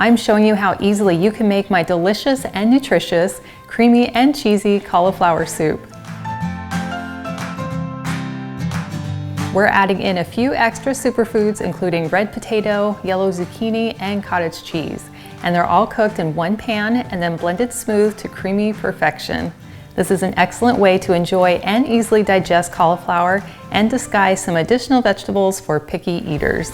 I'm showing you how easily you can make my delicious and nutritious, creamy and cheesy cauliflower soup. We're adding in a few extra superfoods, including red potato, yellow zucchini, and cottage cheese. And they're all cooked in one pan and then blended smooth to creamy perfection. This is an excellent way to enjoy and easily digest cauliflower and disguise some additional vegetables for picky eaters.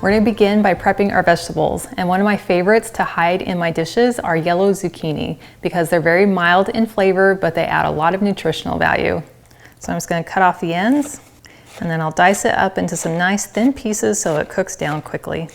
We're going to begin by prepping our vegetables, and one of my favorites to hide in my dishes are yellow zucchini because they're very mild in flavor, but they add a lot of nutritional value. So I'm just going to cut off the ends, and then I'll dice it up into some nice thin pieces so it cooks down quickly.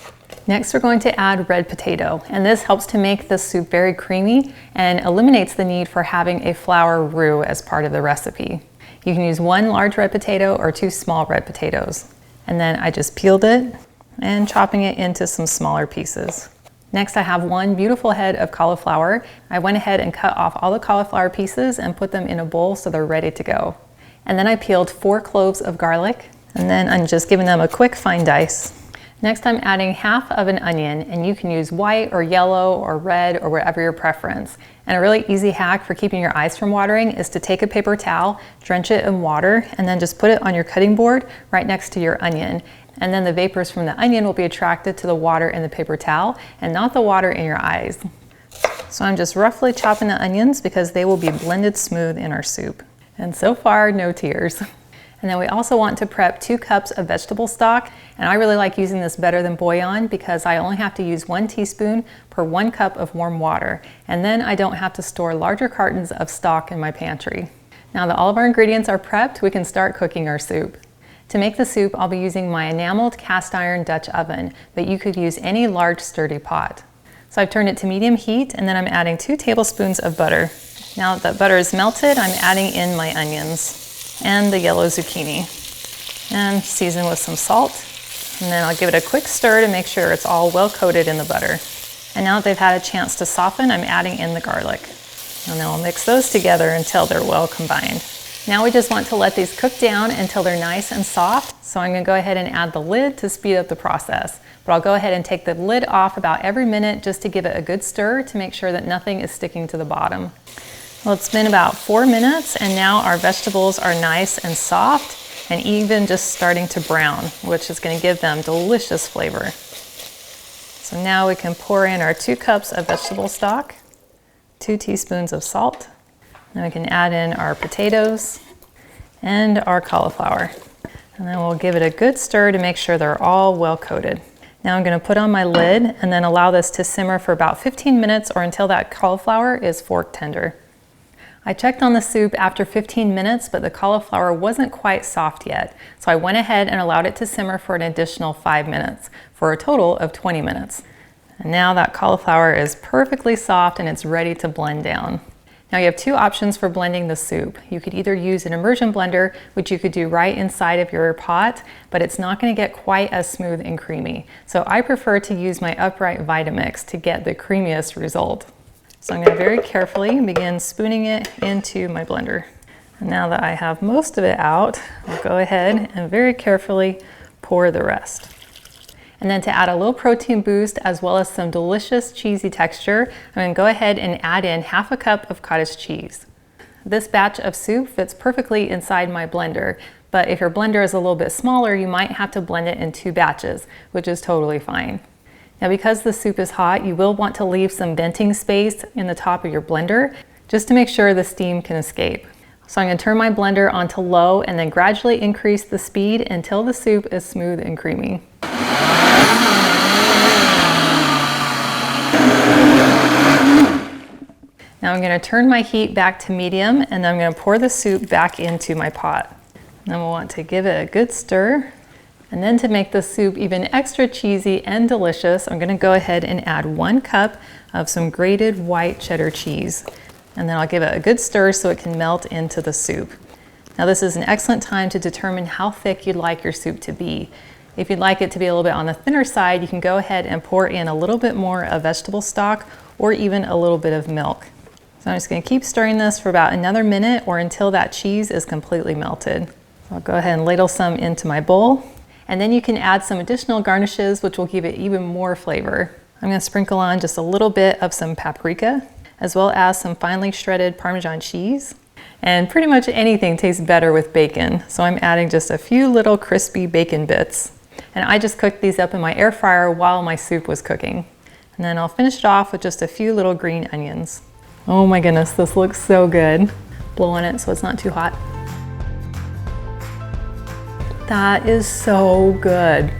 Next, we're going to add red potato, and this helps to make the soup very creamy and eliminates the need for having a flour roux as part of the recipe. You can use 1 large red potato or 2 small red potatoes. And then I just peeled it and chopping it into some smaller pieces. Next, I have 1 beautiful head of cauliflower. I went ahead and cut off all the cauliflower pieces and put them in a bowl so they're ready to go. And then I peeled 4 cloves of garlic, and then I'm just giving them a quick fine dice. Next, I'm adding half of an onion, and you can use white or yellow or red or whatever your preference. And a really easy hack for keeping your eyes from watering is to take a paper towel, drench it in water, and then just put it on your cutting board right next to your onion. And then the vapors from the onion will be attracted to the water in the paper towel and not the water in your eyes. So I'm just roughly chopping the onions because they will be blended smooth in our soup. And so far, no tears. And then we also want to prep 2 cups of vegetable stock. And I really like using this better than bouillon because I only have to use 1 teaspoon per 1 cup of warm water. And then I don't have to store larger cartons of stock in my pantry. Now that all of our ingredients are prepped, we can start cooking our soup. To make the soup, I'll be using my enameled cast iron Dutch oven, but you could use any large sturdy pot. So I've turned it to medium heat, and then I'm adding 2 tablespoons of butter. Now that the butter is melted, I'm adding in my onions and the yellow zucchini and season with some salt. And then I'll give it a quick stir to make sure it's all well coated in the butter. And now that they've had a chance to soften, I'm adding in the garlic. And then I'll mix those together until they're well combined. Now we just want to let these cook down until they're nice and soft. So I'm going to go ahead and add the lid to speed up the process. But I'll go ahead and take the lid off about every minute just to give it a good stir to make sure that nothing is sticking to the bottom. Well, it's been about 4 minutes, and now our vegetables are nice and soft and even just starting to brown, which is going to give them delicious flavor. So now we can pour in our 2 cups of vegetable stock, 2 teaspoons of salt. Then we can add in our potatoes and our cauliflower. And then we'll give it a good stir to make sure they're all well coated. Now I'm going to put on my lid and then allow this to simmer for about 15 minutes or until that cauliflower is fork tender. I checked on the soup after 15 minutes, but the cauliflower wasn't quite soft yet. So I went ahead and allowed it to simmer for an additional 5 minutes, for a total of 20 minutes. And now that cauliflower is perfectly soft and it's ready to blend down. Now you have 2 options for blending the soup. You could either use an immersion blender, which you could do right inside of your pot, but it's not going to get quite as smooth and creamy. So I prefer to use my upright Vitamix to get the creamiest result. So I'm going to very carefully begin spooning it into my blender. And now that I have most of it out, I'll go ahead and very carefully pour the rest. And then to add a little protein boost as well as some delicious cheesy texture, I'm going to go ahead and add in half a cup of cottage cheese. This batch of soup fits perfectly inside my blender, but if your blender is a little bit smaller, you might have to blend it in 2 batches, which is totally fine. Now because the soup is hot, you will want to leave some venting space in the top of your blender just to make sure the steam can escape. So I'm going to turn my blender onto low and then gradually increase the speed until the soup is smooth and creamy. Now I'm going to turn my heat back to medium and then I'm going to pour the soup back into my pot. Then we'll want to give it a good stir. And then to make the soup even extra cheesy and delicious, I'm going to go ahead and add 1 cup of some grated white cheddar cheese. And then I'll give it a good stir so it can melt into the soup. Now this is an excellent time to determine how thick you'd like your soup to be. If you'd like it to be a little bit on the thinner side, you can go ahead and pour in a little bit more of vegetable stock or even a little bit of milk. So I'm just going to keep stirring this for about another minute or until that cheese is completely melted. So I'll go ahead and ladle some into my bowl. And then you can add some additional garnishes, which will give it even more flavor. I'm gonna sprinkle on just a little bit of some paprika, as well as some finely shredded Parmesan cheese. And pretty much anything tastes better with bacon, so I'm adding just a few little crispy bacon bits. And I just cooked these up in my air fryer while my soup was cooking. And then I'll finish it off with just a few little green onions. Oh my goodness, this looks so good. Blow on it so it's not too hot. That is so good.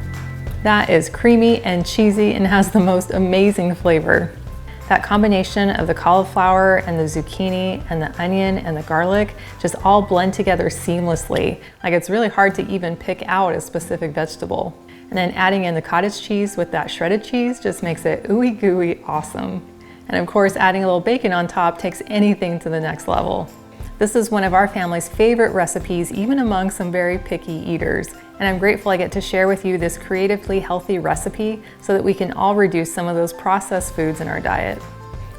That is creamy and cheesy and has the most amazing flavor. That combination of the cauliflower and the zucchini and the onion and the garlic just all blend together seamlessly. Like, it's really hard to even pick out a specific vegetable. And then adding in the cottage cheese with that shredded cheese just makes it ooey gooey awesome. And of course, adding a little bacon on top takes anything to the next level. This is one of our family's favorite recipes, even among some very picky eaters. And I'm grateful I get to share with you this creatively healthy recipe so that we can all reduce some of those processed foods in our diet.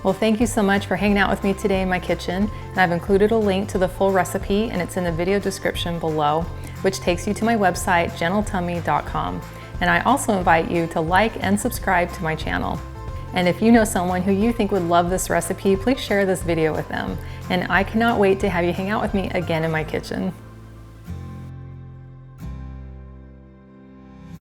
Well, thank you so much for hanging out with me today in my kitchen. And I've included a link to the full recipe, and it's in the video description below, which takes you to my website, gentletummy.com. And I also invite you to like and subscribe to my channel. And if you know someone who you think would love this recipe, please share this video with them. And I cannot wait to have you hang out with me again in my kitchen.